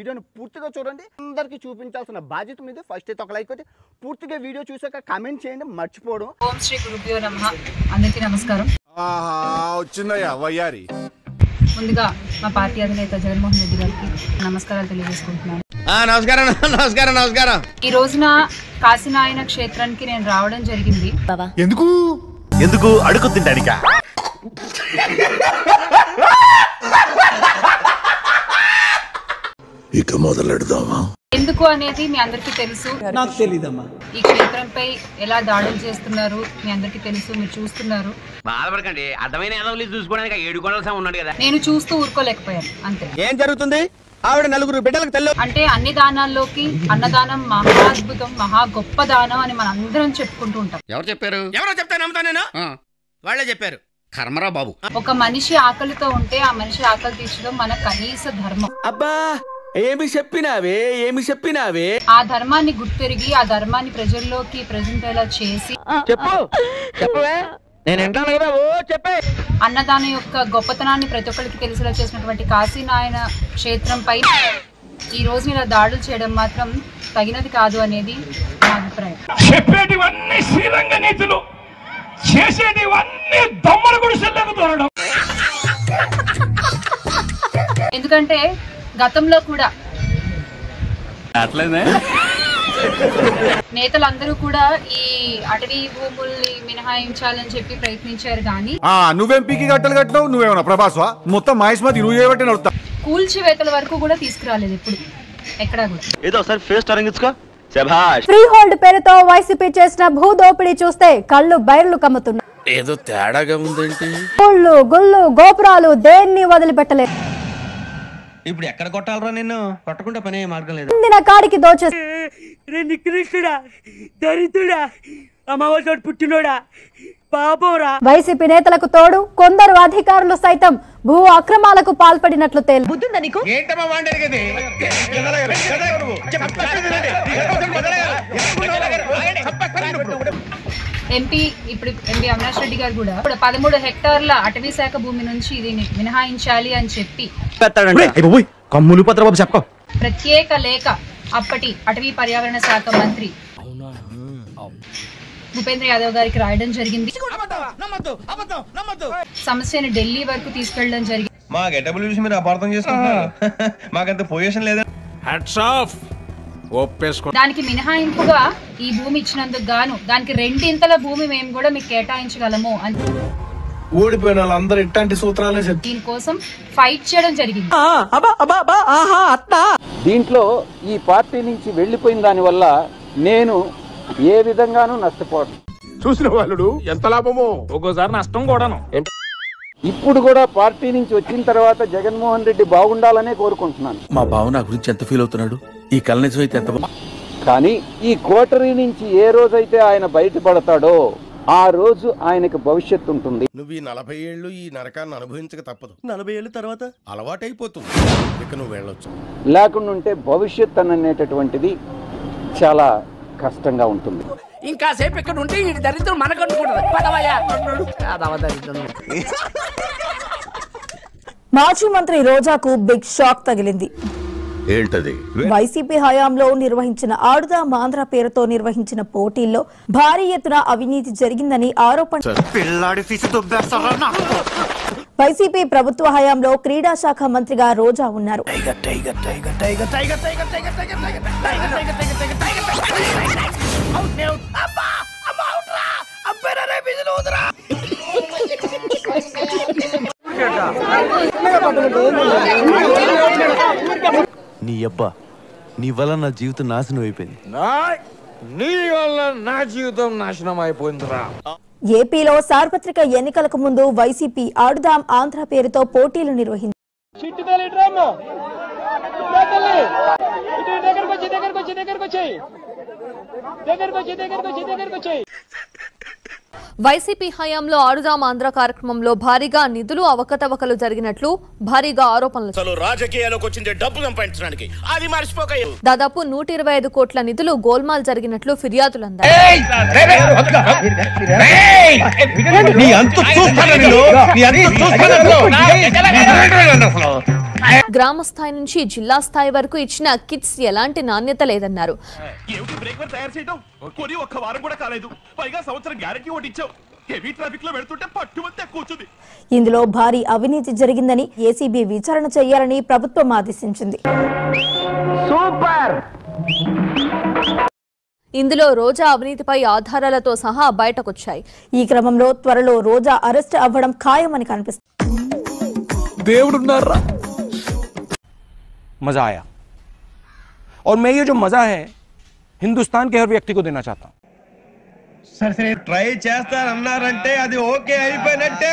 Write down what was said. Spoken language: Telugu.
వీడియోని పూర్తిగా చూడండి. అందరికీ చూపించాల్సిన బాధ్యత మీద. ఫస్ట్ అయితే ఒక లైక్ కొట్టి పూర్తిగా వీడియో చూసాక కామెంట్ చేయండి మర్చిపోవడం. ఓం శ్రీ గురుభ్యో నమః. అందరికీ నమస్కారం. వచ్చిందయ్యా వయ్యారి. ముందుగా మా పార్టీ అధినేత జగన్మోహన్ రెడ్డి గారికి నమస్కారాలు తెలియజేసుకుంటున్నాను. నమస్కారం. ఈ రోజున కాశీనాయన క్షేత్రానికి నేను రావడం జరిగింది. ఎందుకు అడుగు తింటానికా? ఇక మొదలెడదామా? ఎందుకు అనేది మీ అందరికీ తెలుసు. నాకు తెలీదమ్మా. ఈ క్షేత్రంపై ఎలా దాడులు చేస్తున్నారు మీ అందరికీ తెలుసు, మీరు చూస్తున్నారు. బాధపడకండి, అర్థమైన చూసుకోవడానికి 7 కొండల ఉన్నాడు కదా. నేను చూస్తూ ఊరుకోలేకపోయాను అంతే. ఏం జరుగుతుంది? ఆవిడ 4 బిడ్డలకు తెల్ల. అంటే అన్ని దానాల్లోకి అన్నదానం మహా అద్భుతం, మహా గొప్ప దానం అని మనం అందరం చెప్పుకుంటూ ఉంటాం. ఎవరు చెప్పారు? ఎవరో చెప్తే నమ్ముతా నేను. వాళ్ళే చెప్పారు. కర్మరా బాబు. ఒక మనిషి ఆకలితో ఉంటే ఆ మనిషి ఆకలి తీర్చడం మన కనీస ధర్మం. అబ్బా ఏమి చెప్పినావే. ఆ ధర్మాన్ని గుర్తెరిగి ఆ ధర్మాన్ని ప్రజల్లోకి ప్రెజెంట్ అయ్యేలా చేసి అన్నదానం యొక్క గొప్పతనాన్ని ప్రతి ఒక్కరికి తెలిసేలా చేసినటువంటి కాశీనాయన క్షేత్రంపై ఈ రోజు ఇలా దాడులు చేయడం మాత్రం తగినది కాదు అనేది నా అభిప్రాయం. చెప్పేటివన్నీ శ్రీరంగ నీతులు, చేసేటివన్నీ దొమ్మల గుడిసెల్లోకి దూరడం. ఎందుకంటే గతంలో కూడా నేతలందరూ కూడా ఈ అటవీ భూముల్ని మినహాయించాలని చెప్పి ప్రయత్నించారు కానీ నువ్వేం పీకి గట్టలు కట్టినావు? నువ్వేమన్నా ప్రభాస్వా? మొత్తం మహేష్మతి నువ్వు చేయబట్టి నడుతా. కూల్చివేతల వరకు కూడా తీసుకురాలేదు ఎప్పుడు ఎక్కడా కూడా. ఏదో ఒకసారి ఫేస్ టర్నింగ్స్కో. ఫ్రీ హోల్డ్ పేరుతో వైసీపీ చేసిన భూదోపిడీ చూస్తే కళ్ళు బైర్లు కమ్ముతున్నాయి. ఏదో తేడాగా ఉందేంటి? గుళ్ళు గుళ్ళు గోపురాలు దేన్ని వదిలిపెట్టలేదు. ఇప్పుడు ఎక్కడ కొట్టాలరా? నిన్ను కొట్టకుండా పనే మార్గం లేదు. అందిన కాడికి దోచే నికృష్టుడా, దరిద్రుడా, అమావాస్య పుట్టినోడా, పాపంరా. వైసీపీ నేతలకు తోడు కొందరు అధికారులు సైతం భూ అక్రమాలకు పాల్పడినట్లు తేలి. ఎంపీ అవినాష్ రెడ్డి గారు కూడా 13 హెక్టార్ల అటవీ శాఖ భూమి నుంచి దీన్ని మినహాయించాలి అని చెప్పి ప్రత్యేక లేఖ అప్పటి అటవీ పర్యావరణ శాఖ మంత్రి భూపేంద్ర యాదవ్ గారికి రాయడం జరిగింది. సమస్యను ఢిల్లీ వరకు తీసుకెళ్లడం జరిగింది. మా గెటబుల్ చూసి మీరు అపార్థం చేసుకుంటున్నారు. మాకంత పొజిషన్ లేదా. దానికి మినహాయింపుగా ఈ భూమి ఇచ్చినందుకు గాను దానికి 2 భూమి మేము కూడా మీకు కేటాయించగలము అని ఓడిపోయిన వాళ్ళందరూ ఇట్లాంటి సూత్రాలే చెప్తారు. దీనికోసం ఫైట్ చేయడం జరిగింది. దీంట్లో ఈ పార్టీ నుంచి వెళ్ళిపోయిన దాని వల్ల నేను ఏ విధంగానూ నష్టపోవడం. చూసిన వాళ్ళు ఎంత లాభమో, ఒక్కోసారి నష్టం కూడాను. ఇప్పుడు కూడా పార్టీ నుంచి వచ్చిన తర్వాత జగన్మోహన్ రెడ్డి బాగుండాలనే కోరుకుంటున్నాను. మా బావ నా గురించి ఎంత ఫీల్ అవుతున్నాడు? ఈ కళ నిజం అయితే ఎంత. కానీ ఈ కోటరీ నుంచి ఏ రోజైతే ఆయన బయటపడతాడో ఆ రోజు ఆయనకు భవిష్యత్తు ఉంటుంది. నువ్వు ఈ 40 ఏళ్ళు ఈ నరకాన్ని అనుభవించక తప్పదు. 40 ఏళ్ళ తర్వాత అలవాటైపోతుంది. ఇక నువ్వు వెళ్ళొచ్చు. లేకుండా ఉంటే భవిష్యత్తు అనేటటువంటిది చాలా కష్టంగా ఉంటుంది. ఇంకా సేపు ఇక్కడ ఉంటే ఈ దరిద్రం మనకనుకుంటుంది. మాజీ మంత్రి రోజాకు బిగ్ షాక్ తగిలింది. ఏంటది? వైసీపీ హయాంలో నిర్వహించిన ఆడుదాం ఆంధ్ర పేరుతో నిర్వహించిన పోటీల్లో భారీ ఎత్తున అవినీతి జరిగిందని ఆరోపణ. వైసీపీ ప్రభుత్వ హయాంలో క్రీడా శాఖ మంత్రిగా రోజా ఉన్నారు. నీ అబ్బా, నీ వల్ల నా జీవితం నాశనం అయిపోయింది. నీ వల్ల నా జీవితం నాశనం అయిపోయిందిరా. ఏపీలో సార్వత్రిక ఎన్నికలకు ముందు వైసీపీ ఆడుదాం ఆంధ్ర పేరుతో పోటీలు నిర్వహించింది. వైసీపీ హయాంలో ఆడుదాం ఆంధ్ర కార్యక్రమంలో భారీగా నిధులు అవకతవకలు జరిగినట్లు భారీగా ఆరోపణలు. దాదాపు 125 కోట్ల నిధులు గోల్మాల్ జరిగినట్లు ఫిర్యాదులు అందాయి. గ్రామ స్థాయి నుంచి జిల్లా స్థాయి వరకు ఇచ్చిన కిట్స్ ఎలాంటి నాణ్యత లేదన్నారు. తయారు చేయడం కొని ఒక్క వారం కూడా కాలేదు, పైగా సంవత్సరం గ్యారెంటీ ఒకటి ఇచ్చావు. హెవీ ట్రాఫిక్ లో పెడుతుంటే పట్టుమంతే కూర్చుంది. ఇందులో భారీ అవినీతి జరిగిందని ఏసీబీ విచారణ చేయాలని ప్రభుత్వం ఆదేశించింది. ఇందులో రోజా అవినీతిపై ఆధారాలతో సహా బయటకొచ్చాయి. ఈ క్రమంలో త్వరలో రోజా అరెస్ట్ అవ్వడం ఖాయమని కనిపిస్తుంది. దేవుడున్నారా मजा आया और मैं ये जो मजा है हिंदुस्तान के हर व्यक्ति को देना चाहता हूं. సరే ట్రై చేస్తారన్నారంటే అది ఓకే అయిపోయినట్టే.